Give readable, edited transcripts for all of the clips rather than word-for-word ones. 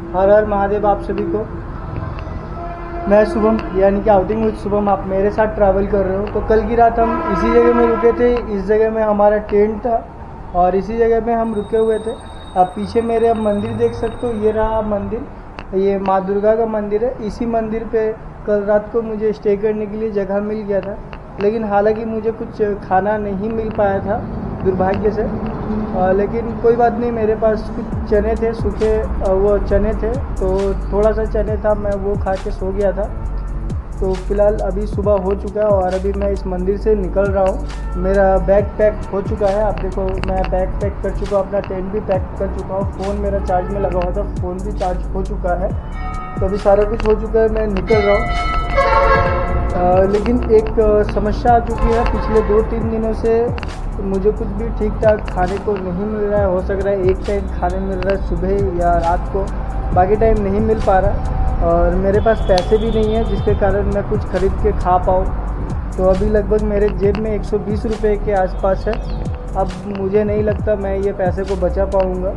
हर हर महादेव आप सभी को। मैं शुभम यानी कि आउटिंग विद शुभम, आप मेरे साथ ट्रैवल कर रहे हो। तो कल की रात हम इसी जगह में रुके थे। इस जगह में हमारा टेंट था और इसी जगह में हम रुके हुए थे। आप पीछे मेरे अब मंदिर देख सकते हो, ये रहा मंदिर, ये माँ दुर्गा का मंदिर है। इसी मंदिर पे कल रात को मुझे स्टे करने के लिए जगह मिल गया था, लेकिन हालांकि मुझे कुछ खाना नहीं मिल पाया था दुर्भाग्य से। लेकिन कोई बात नहीं, मेरे पास कुछ चने थे, सूखे वो चने थे, तो थोड़ा सा चने था, मैं वो खा के सो गया था। तो फिलहाल अभी सुबह हो चुका है और अभी मैं इस मंदिर से निकल रहा हूँ। मेरा बैग पैक हो चुका है, आप देखो मैं बैग पैक कर चुका हूँ, अपना टेंट भी पैक कर चुका हूँ, फ़ोन मेरा चार्ज में लगा हुआ था, फ़ोन भी चार्ज हो चुका है। तो अभी सारा कुछ हो चुका है, मैं निकल रहा हूँ। लेकिन एक समस्या आ चुकी है, पिछले 2-3 दिनों से मुझे कुछ भी ठीक ठाक खाने को नहीं मिल रहा है। हो सक रहा है एक टाइम खाने मिल रहा है सुबह या रात को, बाकी टाइम नहीं मिल पा रहा। और मेरे पास पैसे भी नहीं है जिसके कारण मैं कुछ ख़रीद के खा पाऊँ। तो अभी लगभग मेरे जेब में 120 रुपये के आसपास है। अब मुझे नहीं लगता मैं ये पैसे को बचा पाऊँगा,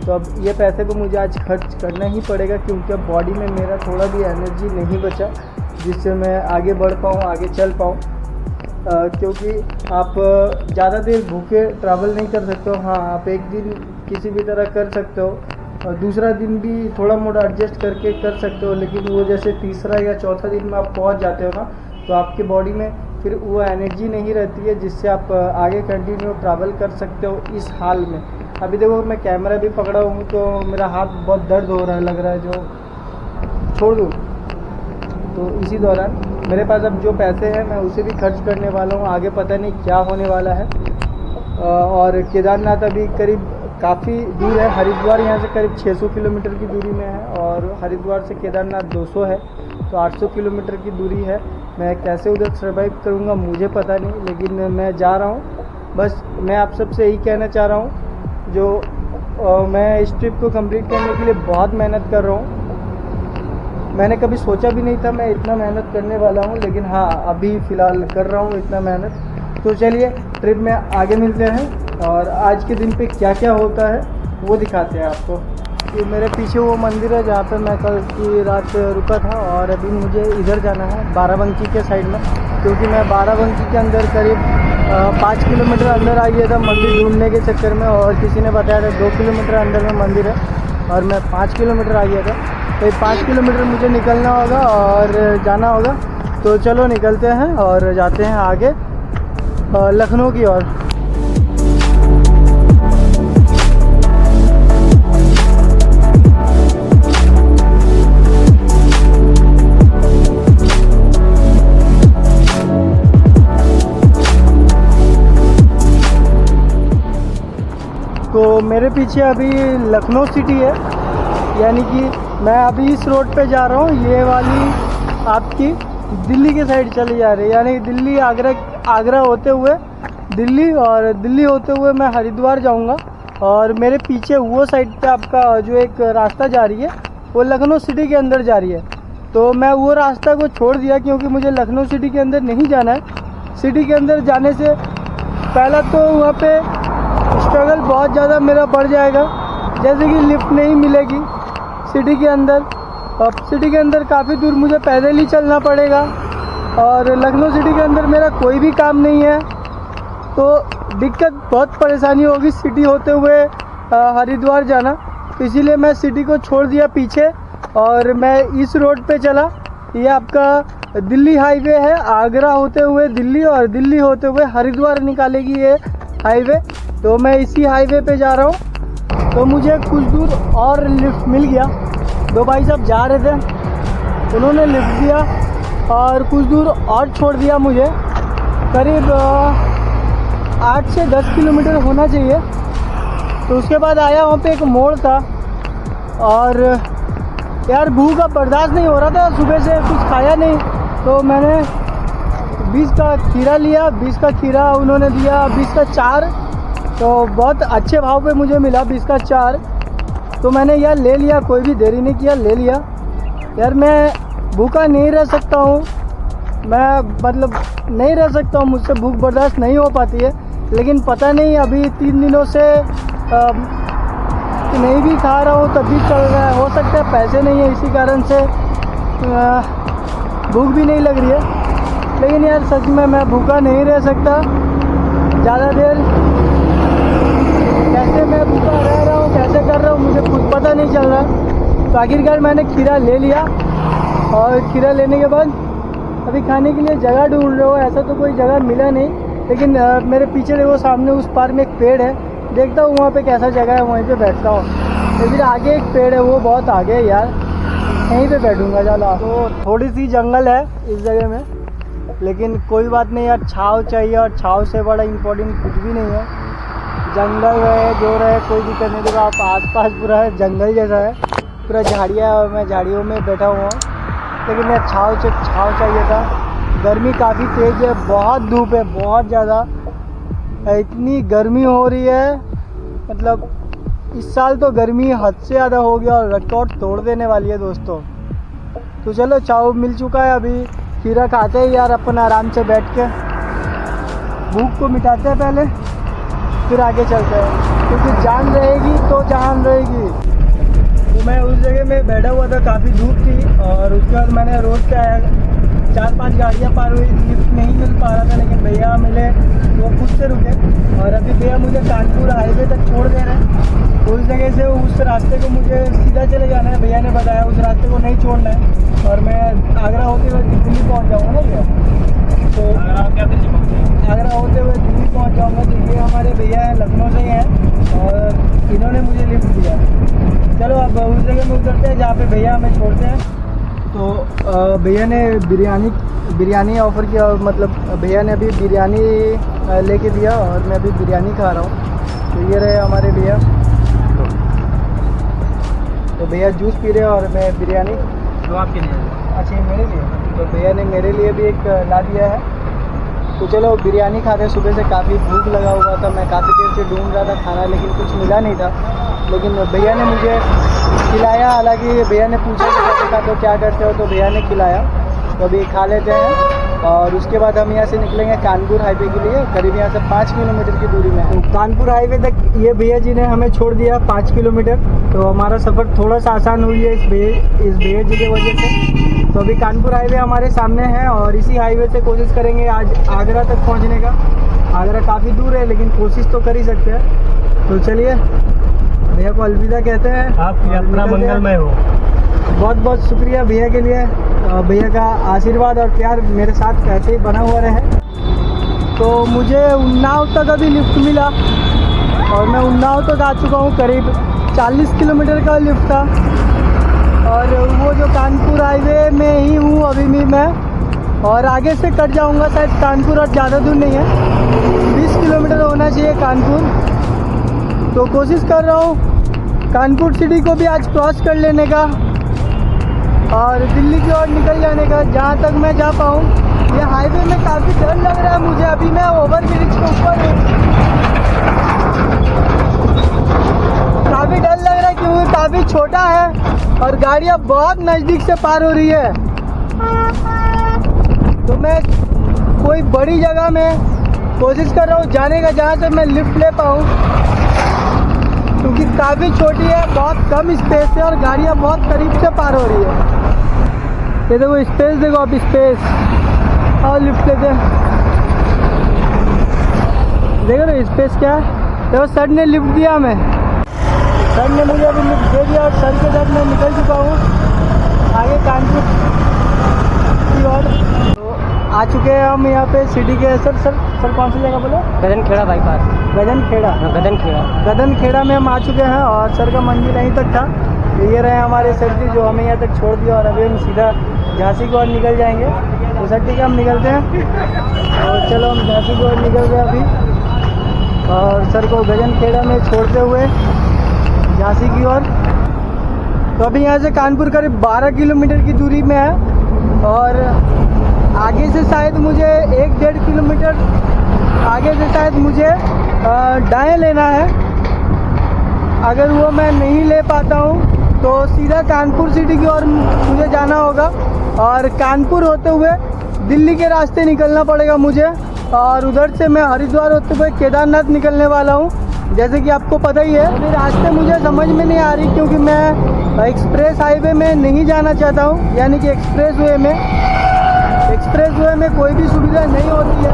तो अब ये पैसे को मुझे आज खर्च करना ही पड़ेगा, क्योंकि अब बॉडी में मेरा थोड़ा भी एनर्जी नहीं बचा जिससे मैं आगे बढ़ पाऊँ, आगे चल पाऊँ। क्योंकि आप ज़्यादा देर भूखे ट्रैवल नहीं कर सकते हो। हाँ, आप एक दिन किसी भी तरह कर सकते हो और दूसरा दिन भी थोड़ा मोड़ा एडजस्ट करके कर सकते हो, लेकिन वो जैसे तीसरा या चौथा दिन में आप पहुंच जाते हो ना, तो आपके बॉडी में फिर वो एनर्जी नहीं रहती है जिससे आप आगे कंटिन्यू ट्रैवल कर सकते हो इस हाल में। अभी देखो मैं कैमरा भी पकड़ा हूँ तो मेरा हाथ बहुत दर्द हो रहा है, लग रहा है जो छोड़ दूँ। तो इसी दौरान मेरे पास अब जो पैसे हैं मैं उसे भी खर्च करने वाला हूँ, आगे पता नहीं क्या होने वाला है। और केदारनाथ अभी करीब काफ़ी दूर है, हरिद्वार यहाँ से करीब 600 किलोमीटर की दूरी में है और हरिद्वार से केदारनाथ 200 है, तो 800 किलोमीटर की दूरी है। मैं कैसे उधर सर्वाइव करूँगा मुझे पता नहीं, लेकिन मैं जा रहा हूँ। बस मैं आप सबसे यही कहना चाह रहा हूँ, जो मैं इस ट्रिप को कंप्लीट करने के लिए बहुत मेहनत कर रहा हूँ। मैंने कभी सोचा भी नहीं था मैं इतना मेहनत करने वाला हूँ, लेकिन हाँ अभी फ़िलहाल कर रहा हूँ इतना मेहनत। तो चलिए ट्रिप में आगे मिलते हैं और आज के दिन पे क्या क्या होता है वो दिखाते हैं आपको। ये मेरे पीछे वो मंदिर है जहाँ पे मैं कल की रात रुका था और अभी मुझे इधर जाना है बाराबंकी के साइड में, क्योंकि मैं बाराबंकी के अंदर करीब 5 किलोमीटर अंदर आ गया था मंदिर ढूंढने के चक्कर में, और किसी ने बताया था 2 किलोमीटर अंदर में मंदिर है और मैं 5 किलोमीटर आ गया था। तो 5 किलोमीटर मुझे निकलना होगा और जाना होगा। तो चलो निकलते हैं और जाते हैं आगे लखनऊ की ओर। तो मेरे पीछे अभी लखनऊ सिटी है, यानी कि मैं अभी इस रोड पे जा रहा हूँ। ये वाली आपकी दिल्ली के साइड चली जा रही है, यानी दिल्ली आगरा होते हुए दिल्ली, और दिल्ली होते हुए मैं हरिद्वार जाऊँगा। और मेरे पीछे वो साइड पे आपका जो एक रास्ता जा रही है वो लखनऊ सिटी के अंदर जा रही है। तो मैं वो रास्ता को छोड़ दिया क्योंकि मुझे लखनऊ सिटी के अंदर नहीं जाना है। सिटी के अंदर जाने से पहला तो वहाँ पे स्ट्रगल बहुत ज़्यादा मेरा बढ़ जाएगा, जैसे कि लिफ्ट नहीं मिलेगी सिटी के अंदर। अब सिटी के अंदर काफ़ी दूर मुझे पैदल ही चलना पड़ेगा और लखनऊ सिटी के अंदर मेरा कोई भी काम नहीं है, तो दिक्कत बहुत परेशानी होगी सिटी होते हुए हरिद्वार जाना। इसीलिए मैं सिटी को छोड़ दिया पीछे और मैं इस रोड पे चला। ये आपका दिल्ली हाईवे है, आगरा होते हुए दिल्ली और दिल्ली होते हुए हरिद्वार निकालेगी ये हाईवे। तो मैं इसी हाईवे पे जा रहा हूँ। तो मुझे कुछ दूर और लिफ्ट मिल गया, 2 भाई साहब जा रहे थे, उन्होंने लिफ्ट दिया और कुछ दूर और छोड़ दिया मुझे, करीब 8 से 10 किलोमीटर होना चाहिए। तो उसके बाद आया, वहाँ पे एक मोड़ था और यार भूख अब बर्दाश्त नहीं हो रहा था, सुबह से कुछ खाया नहीं। तो मैंने 20 का खीरा लिया, 20 का खीरा उन्होंने दिया, 20 का 4, तो बहुत अच्छे भाव पे मुझे मिला 20 का 4। तो मैंने यार ले लिया, कोई भी देरी नहीं किया, ले लिया। यार मैं भूखा नहीं रह सकता हूँ, मैं मतलब नहीं रह सकता हूँ, मुझसे भूख बर्दाश्त नहीं हो पाती है। लेकिन पता नहीं अभी 3 दिनों से कुछ नहीं भी खा रहा हूँ तब भी चल रहा है। हो सकता है पैसे नहीं है इसी कारण से भूख भी नहीं लग रही है। लेकिन यार सच में मैं भूखा नहीं रह सकता ज़्यादा देर। कैसे मैं भूखा रह रहा हूँ, कैसे कर रहा हूँ, मुझे कुछ पता नहीं चल रहा। तो आखिरकार मैंने खीरा ले लिया और खीरा लेने के बाद अभी खाने के लिए जगह ढूंढ रहा हूँ। ऐसा तो कोई जगह मिला नहीं, लेकिन मेरे पीछे देखो सामने उस पार में एक पेड़ है, देखता हूँ वहाँ पे कैसा जगह है, वहीं पे बैठता हूँ। लेकिन आगे एक पेड़ है, वो बहुत आगे है यार, यहीं पे बैठूंगा। चलो, तो थोड़ी सी जंगल है इस जगह में, लेकिन कोई बात नहीं यार, छाँव चाहिए और छाँव से बड़ा इम्पोर्टेंट कुछ भी नहीं है। जंगल रहे जो रहे कोई दिक्कत नहीं। देखो आप आसपास पूरा जंगल जैसा है, पूरा झाड़ियाँ, और मैं झाड़ियों में बैठा हुआ हूँ। लेकिन यार छाँव चाहिए था। गर्मी काफ़ी तेज़ है, बहुत धूप है, बहुत ज़्यादा। इतनी गर्मी हो रही है, मतलब इस साल तो गर्मी हद से ज़्यादा हो गया और रिकॉर्ड तोड़ देने वाली है दोस्तों। तो चलो छाँव मिल चुका है, अभी खीरा खाते हैं यार अपन आराम से बैठ के। भूख को मिटाते हैं पहले, फिर आगे चलते हैं, क्योंकि जान रहेगी तो जहान रहेगी। तो मैं उस जगह में बैठा हुआ था, काफ़ी धूप थी, और उसके बाद मैंने रोड पे आया, 4-5 गाड़ियाँ पार हुई, लिफ्ट नहीं मिल पा रहा था, लेकिन भैया मिले, वो खुद से रुके। और अभी भैया मुझे कानपुर हाईवे तक छोड़ दे रहे हैं। उस जगह से उस रास्ते को मुझे सीधा चले जाना है, भैया ने बताया उस रास्ते को नहीं छोड़ना है, और मैं आगरा होते हुए दिल्ली पहुँच जाऊँगा ना भैया। तो आगरा होते हुए दिल्ली पहुँच जाऊँगा। तो ये हमारे भैया हैं, लखनऊ से ही हैं, और इन्होंने मुझे लिफ्ट दिया। चलो अब उस जगह में उतरते हैं जहाँ पे भैया हमें छोड़ते हैं। तो भैया ने बिरयानी ऑफ़र किया, और मतलब भैया ने अभी बिरयानी लेके दिया, और मैं अभी बिरयानी खा रहा हूँ। तो ये रहे हमारे भैया। तो भैया जूस पी रहे हैं और मैं बिरयानी। जो आपके लिए? अच्छा ये मेरे लिए। तो भैया ने मेरे लिए भी एक ला दिया है। तो चलो बिरयानी खाते हैं। सुबह से काफ़ी भूख लगा हुआ था, मैं काफ़ी देर से ढूंढ रहा था खाना, लेकिन कुछ मिला नहीं था। लेकिन भैया ने मुझे खिलाया। हालांकि भैया ने पूछा कि कैसे खाते हो, क्या करते हो, तो भैया ने खिलाया। तो अभी खा लेते हैं, और उसके बाद हम यहाँ से निकलेंगे कानपुर हाईवे के लिए। करीब यहाँ से 5 किलोमीटर की दूरी में। तो कानपुर हाईवे तक ये भैया जी ने हमें छोड़ दिया 5 किलोमीटर। तो हमारा सफ़र थोड़ा सा आसान हुई है इस भैया जी की वजह से। तो अभी कानपुर हाईवे हमारे सामने है, और इसी हाईवे से कोशिश करेंगे आज आगरा तक पहुँचने का। आगरा काफ़ी दूर है, लेकिन कोशिश तो कर ही सकते हैं। तो चलिए भैया को अलविदा कहते हैं। आपकी यात्रा मंगलमय हो। बहुत बहुत शुक्रिया भैया के लिए। भैया का आशीर्वाद और प्यार मेरे साथ ऐसे ही बना हुआ रहे। तो मुझे उन्नाव तक अभी लिफ्ट मिला, और मैं उन्नाव तक आ चुका हूँ। करीब 40 किलोमीटर का लिफ्ट था, और वो जो कानपुर हाईवे में ही हूँ अभी भी मैं, और आगे से कट जाऊँगा शायद कानपुर, और ज़्यादा दूर नहीं है, 20 किलोमीटर होना चाहिए कानपुर। तो कोशिश कर रहा हूँ कानपुर सिटी को भी आज क्रॉस कर लेने का, और दिल्ली की ओर निकल जाने का, जहाँ तक मैं जा पाऊँ। ये हाईवे में काफ़ी डर लग रहा है मुझे। अभी मैं ओवर ब्रिज के ऊपर हूँ, काफ़ी डर लग रहा है क्योंकि काफ़ी छोटा है और गाड़ियाँ बहुत नज़दीक से पार हो रही है। तो मैं कोई बड़ी जगह में कोशिश कर रहा हूँ जाने का, जहाँ से मैं लिफ्ट ले पाऊँ, क्योंकि काफ़ी छोटी है, बहुत कम स्पेस है, और गाड़ियाँ बहुत करीब से पार हो रही है। ये देखो स्पेस, देखो आप स्पेस, और लिफ्ट लेते हैं। देखो ना स्पेस क्या है। देखो सर ने लिफ्ट दिया हमें, सर ने मुझे अभी लिफ्ट दे दिया, और सर के साथ मैं निकल चुका हूँ आगे कानपुर की ओर। तो आ चुके हैं हम यहाँ पे सिटी के। सर कौन सी जगह बोले? गगनखेड़ा बाईपास। गगनखेड़ा। हाँ, गगनखेड़ा में हम आ चुके हैं, और सर का मंदिर यहीं तक था। तो ये रहे हमारे सर जी जो हमें यहाँ तक छोड़ दिया, और अभी हम सीधा झांसी की ओर निकल जाएंगे। तो सर ठीक है, हम निकलते हैं। और चलो हम झांसी की ओर निकल गए अभी, और सर को गगनखेड़ा में छोड़ते हुए झांसी की ओर। तो अभी यहाँ से कानपुर करीब 12 किलोमीटर की दूरी में है, और आगे से शायद मुझे 1-1.5 किलोमीटर आगे से शायद मुझे दाएं लेना है। अगर वो मैं नहीं ले पाता हूँ तो सीधा कानपुर सिटी की ओर मुझे जाना होगा, और कानपुर होते हुए दिल्ली के रास्ते निकलना पड़ेगा मुझे, और उधर से मैं हरिद्वार होते हुए केदारनाथ निकलने वाला हूँ। जैसे कि आपको पता ही है, अभी रास्ते मुझे समझ में नहीं आ रही क्योंकि मैं एक्सप्रेस हाईवे में नहीं जाना चाहता हूँ, यानी कि एक्सप्रेस वे में कोई भी सुविधा नहीं होती है।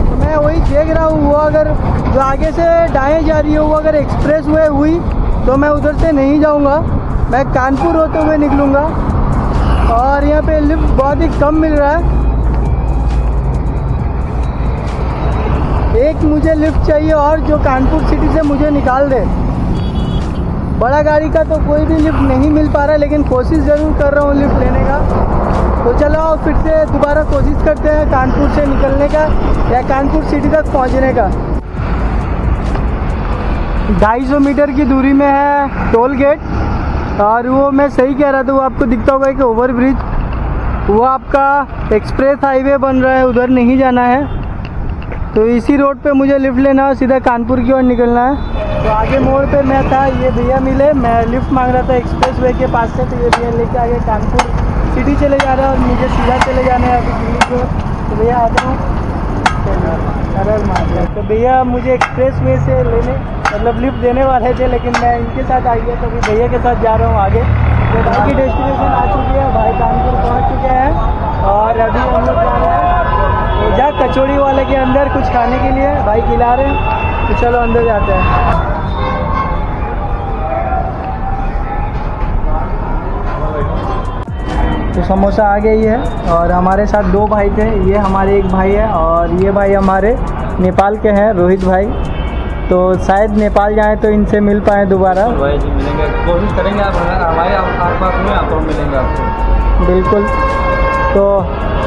तो मैं वही देख रहा हूँ, वो अगर जो आगे से दाएं जा रही है वो अगर एक्सप्रेस वे हुई तो मैं उधर से नहीं जाऊँगा, मैं कानपुर होते हुए निकलूँगा। और यहाँ पे लिफ्ट बहुत ही कम मिल रहा है। एक मुझे लिफ्ट चाहिए और जो कानपुर सिटी से मुझे निकाल दे। बड़ा गाड़ी का तो कोई भी लिफ्ट नहीं मिल पा रहा है, लेकिन कोशिश ज़रूर कर रहा हूँ लिफ्ट लेने का। तो चलो फिर से दोबारा कोशिश करते हैं कानपुर से निकलने का या कानपुर सिटी तक पहुँचने का। 250 मीटर की दूरी में है टोल गेट, और वो मैं सही कह रहा था, वो आपको दिखता होगा कि ओवर ब्रिज, वो आपका एक्सप्रेस हाईवे बन रहा है, उधर नहीं जाना है। तो इसी रोड पे मुझे लिफ्ट लेना है, सीधा कानपुर की ओर निकलना है। तो आगे मोड़ पे मैं था, ये भैया मिले, मैं लिफ्ट मांग रहा था एक्सप्रेस वे के पास से, तो ये भैया लेके आगे कानपुर सिटी चले जा रहा है और मुझे सीधा चले जाना है अभी दिल्ली को। तो भैया आता हूँ, सरल मार दिया। तो भैया मुझे एक्सप्रेस वे से लेने मतलब लिफ्ट देने वाले थे, लेकिन मैं इनके साथ आ गया, तो अभी भैया के साथ जा रहा हूँ आगे। तो भाई की डेस्टिनेशन आ चुकी है, भाई कानपुर पहुँच चुके हैं और अभी हम लोग जा रहे हैं जा कचौड़ी वाले के अंदर कुछ खाने के लिए, भाई खिला रहे हैं। तो चलो अंदर जाते हैं। तो समोसा आ गई है और हमारे साथ 2 भाई थे, ये हमारे एक भाई है और ये भाई हमारे नेपाल के हैं, रोहित भाई। तो शायद नेपाल जाएं तो इनसे मिल पाए दोबारा। भाई जी मिलेंगे, कोशिश करेंगे, आप हमारे आस-पास में आपको मिलेंगे आपको। बिल्कुल। तो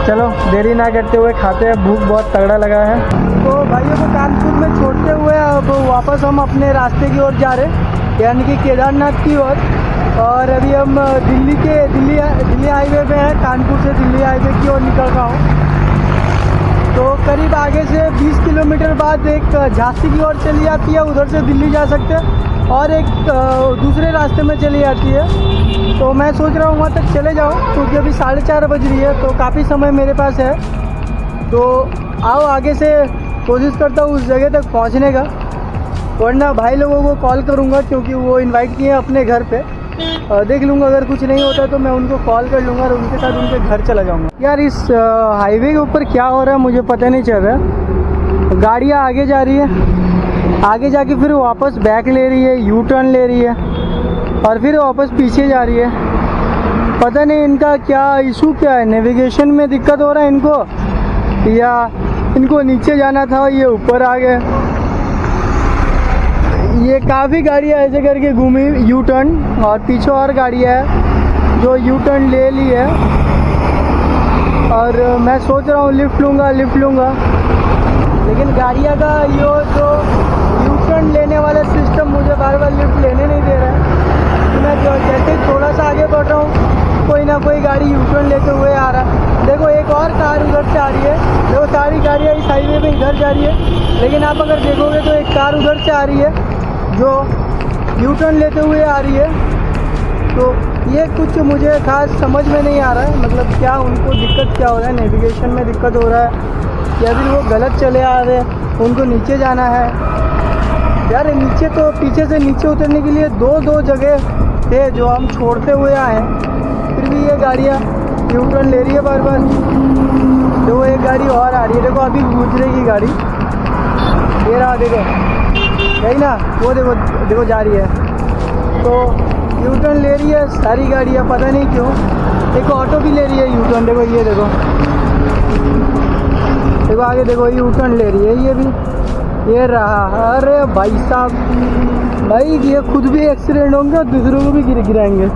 चलो देरी ना करते हुए खाते हैं, भूख बहुत तगड़ा लगा है। तो भाइयों को कानपुर में छोड़ते हुए अब वापस हम अपने रास्ते की ओर जा रहे हैं, यानी कि केदारनाथ की ओर। और अभी हम दिल्ली हाईवे पे हैं, कानपुर से दिल्ली हाईवे की ओर निकल रहा हूँ। तो करीब आगे से 20 किलोमीटर बाद एक झांसी की ओर चली जाती है, उधर से दिल्ली जा सकते हैं, और एक दूसरे रास्ते में चली जाती है। तो मैं सोच रहा हूँ वहाँ तक चले जाऊँ, क्योंकि अभी 4:30 बज रही है, तो काफ़ी समय मेरे पास है। तो आओ आगे से कोशिश करता हूँ उस जगह तक पहुँचने का, वरना भाई लोगों को कॉल करूँगा क्योंकि वो इनवाइट किए हैं अपने घर पे। देख लूँगा, अगर कुछ नहीं होता तो मैं उनको कॉल कर लूँगा और उनके साथ उनके घर चला जाऊँगा। यार इस हाईवे के ऊपर क्या हो रहा है मुझे पता नहीं चल रहा। गाड़ियाँ आगे जा रही है, आगे जाके फिर वापस बैक ले रही है, यू टर्न ले रही है और फिर वापस पीछे जा रही है। पता नहीं इनका क्या इशू क्या है, नेविगेशन में दिक्कत हो रहा है इनको, या इनको नीचे जाना था ये ऊपर आ गए। ये काफ़ी गाड़ियाँ ऐसे करके घूमी यू टर्न, और पीछे और गाड़ियाँ है जो यू टर्न ले ली है। और मैं सोच रहा हूँ लिफ्ट लूँगा, लेकिन गाड़ियाँ का ये जो यू टर्न लेने वाला सिस्टम मुझे बार बार लिफ्ट लेने नहीं दे रहा है। तो मैं जैसे थोड़ा सा आगे बढ़ रहा हूँ, कोई ना कोई गाड़ी यू टर्न लेते हुए आ रहा है। देखो एक और कार उधर से आ रही है, देखो सारी गाड़ियाँ इस हाईवे में इधर जा रही है, लेकिन आप अगर देखोगे तो एक कार उधर से आ रही है जो यू टर्न लेते हुए आ रही है। तो ये कुछ मुझे खास समझ में नहीं आ रहा है, मतलब क्या उनको दिक्कत क्या हो रहा है, नेविगेशन में दिक्कत हो रहा है या फिर वो गलत चले आ रहे हैं, उनको नीचे जाना है। यार नीचे तो पीछे से नीचे उतरने के लिए दो जगह थे जो हम छोड़ते हुए आए हैं, फिर भी ये गाड़ियाँ यू टर्न ले रही है बार बार। देखो एक गाड़ी और आ रही है, देखो अभी गुजरेगी गाड़ी, ये रहा देखो, यही ना, वो देखो जा रही है। तो यू टर्न ले रही है सारी गाड़ियाँ, पता नहीं क्यों। एक ऑटो भी ले रही है यू टर्न, देखो ये देखो आगे देखो यू टर्न ले रही है ये भी, ये रहा। अरे भाई साहब, भाई ये खुद भी एक्सीडेंट होंगे और दूसरों को भी गिराएंगे।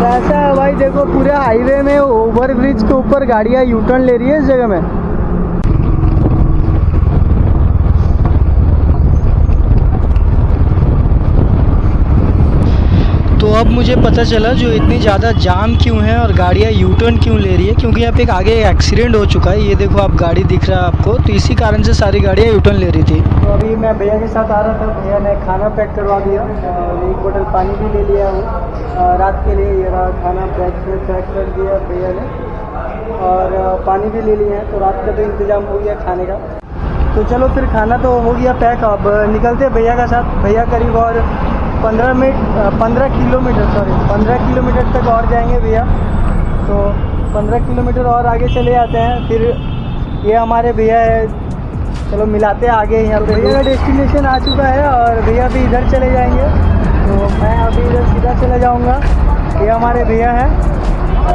ऐसा है भाई, देखो पूरे हाईवे में ओवर ब्रिज के ऊपर गाड़ियाँ यू टर्न ले रही है इस जगह में। तो अब मुझे पता चला जो इतनी ज़्यादा जाम क्यों है और गाड़ियाँ यू टर्न क्यों ले रही है, क्योंकि यहाँ पे एक आगे एक्सीडेंट हो चुका है। ये देखो आप गाड़ी दिख रहा है आपको, तो इसी कारण से सारी गाड़ियाँ यू टर्न ले रही थी। तो अभी मैं भैया के साथ आ रहा था, भैया ने खाना पैक करवा दिया और 1 बोतल पानी भी ले लिया वो रात के लिए। ये रहा खाना पैक कर दिया भैया ने। और पानी भी ले लिए हैं, तो रात का तो इंतज़ाम हो गया खाने का। तो चलो फिर खाना तो हो गया पैक, अब निकलते हैं भैया का साथ। भैया करीब और 15 किलोमीटर तक और जाएंगे भैया। तो 15 किलोमीटर और आगे चले जाते हैं। फिर ये हमारे भैया है, चलो मिलाते हैं आगे। यहाँ पे भैया का डेस्टिनेशन आ चुका है और भैया भी इधर चले जाएंगे, तो मैं अभी इधर सीधा चले जाऊँगा। ये हमारे भैया हैं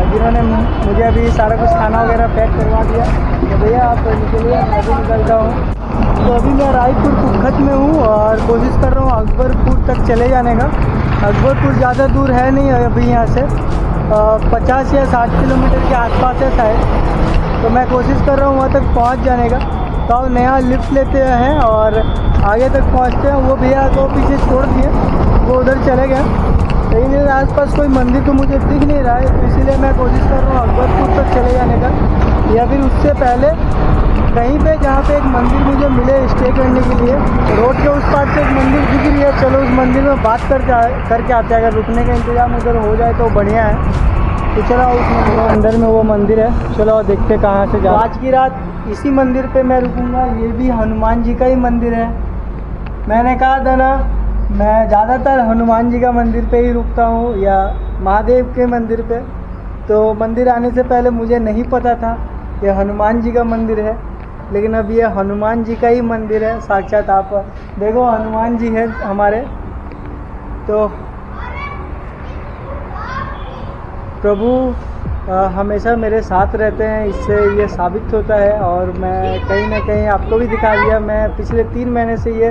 जिन्होंने मुझे अभी सारा कुछ खाना वगैरह पैक करवा दिया। तो भैया आप निकलिए, मैं भी निकलता हूँ। तो अभी मैं रायपुर कुख्खत में हूँ और कोशिश कर रहा हूँ अकबरपुर तक चले जाने का। अकबरपुर ज़्यादा दूर है नहीं अभी यहाँ से, 50 या 60 किलोमीटर के आसपास है शायद। तो मैं कोशिश कर रहा हूँ वहाँ तक पहुँच जाने का। तो अब नया लिफ्ट लेते हैं और आगे तक पहुँचते हैं। वो भैया को पीछे छोड़ दिए, वो उधर चले गए। लेकिन मेरे आसपास कोई मंदिर तो मुझे दिख नहीं रहा है, तो इसीलिए मैं कोशिश कर रहा हूँ अकबरपुर तक चले जाने का, या फिर उससे पहले कहीं पे जहाँ पे एक मंदिर मुझे मिले स्टे करने के लिए। रोड के उस पार से एक मंदिर दिख रही है, चलो उस मंदिर में बात करके आते हैं। अगर रुकने का इंतज़ाम उधर हो जाए तो बढ़िया है। तो चलो उस अंदर में वो मंदिर है, चलो देखते कहाँ से जाओ। आज की रात इसी मंदिर पे मैं रुकूँगा। ये भी हनुमान जी का ही मंदिर है। मैंने कहा था ना, मैं ज़्यादातर हनुमान जी का मंदिर पे ही रुकता हूँ या महादेव के मंदिर पे। तो मंदिर आने से पहले मुझे नहीं पता था ये हनुमान जी का मंदिर है, लेकिन अब ये हनुमान जी का ही मंदिर है साक्षात। आप देखो हनुमान जी है हमारे। तो प्रभु हमेशा मेरे साथ रहते हैं, इससे ये साबित होता है। और मैं कहीं ना कहीं आपको भी दिखा दिया, मैं पिछले 3 महीने से ये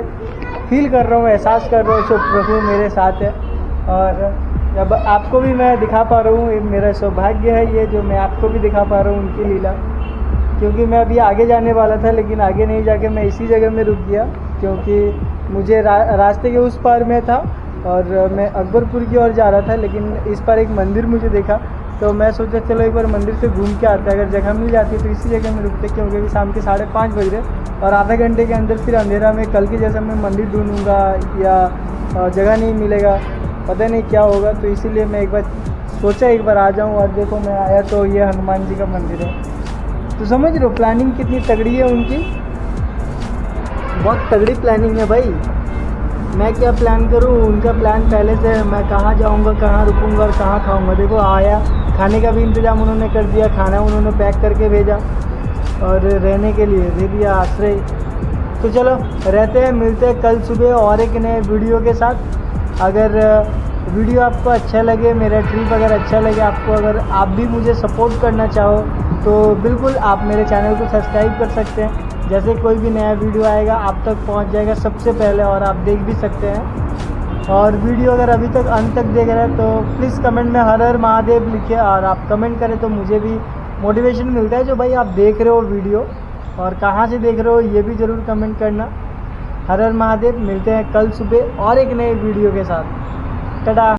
फील कर रहा हूँ, एहसास कर रहा हूँ कि प्रभु मेरे साथ है। और जब आपको भी मैं दिखा पा रहा हूँ, मेरा सौभाग्य है ये जो मैं आपको भी दिखा पा रहा हूँ उनकी लीला। क्योंकि मैं अभी आगे जाने वाला था, लेकिन आगे नहीं जाके मैं इसी जगह में रुक गया, क्योंकि मुझे रास्ते के उस पार में था और मैं अकबरपुर की ओर जा रहा था। लेकिन इस पर एक मंदिर मुझे देखा, तो मैं सोचा चलो एक बार मंदिर से घूम के आते हैं। अगर जगह मिल जाती तो इसी जगह में रुकते, क्योंकि अभी शाम के 5:30 बज रहे और आधे घंटे के अंदर फिर अंधेरा में कल के जैसा मैं मंदिर ढूंढूंगा या जगह नहीं मिलेगा, पता नहीं क्या होगा। तो इसीलिए मैं एक बार सोचा एक बार आ जाऊँ, और देखो मैं आया तो ये हनुमान जी का मंदिर है। तो समझ रहे हो प्लानिंग कितनी तगड़ी है उनकी, बहुत तगड़ी प्लानिंग है भाई। मैं क्या प्लान करूँ, उनका प्लान पहले से है। मैं कहाँ जाऊँगा, कहाँ रुकूँगा और कहाँ खाऊँगा। देखो आया, खाने का भी इंतज़ाम उन्होंने कर दिया, खाना उन्होंने पैक करके भेजा और रहने के लिए दे दिया आश्रय। तो चलो रहते हैं, मिलते हैं कल सुबह और एक नए वीडियो के साथ। अगर वीडियो आपको अच्छा लगे, मेरा ट्रिप अगर अच्छा लगे आपको, अगर आप भी मुझे सपोर्ट करना चाहो तो बिल्कुल आप मेरे चैनल को सब्सक्राइब कर सकते हैं। जैसे कोई भी नया वीडियो आएगा आप तक पहुंच जाएगा सबसे पहले, और आप देख भी सकते हैं। और वीडियो अगर अभी तक अंत तक देख रहे हैं तो प्लीज़ कमेंट में हर हर महादेव लिखिए, और आप कमेंट करें तो मुझे भी मोटिवेशन मिलता है जो भाई आप देख रहे हो वीडियो, और कहाँ से देख रहे हो ये भी ज़रूर कमेंट करना। हर हर महादेव। मिलते हैं कल सुबह और एक नए वीडियो के साथ। टाटा।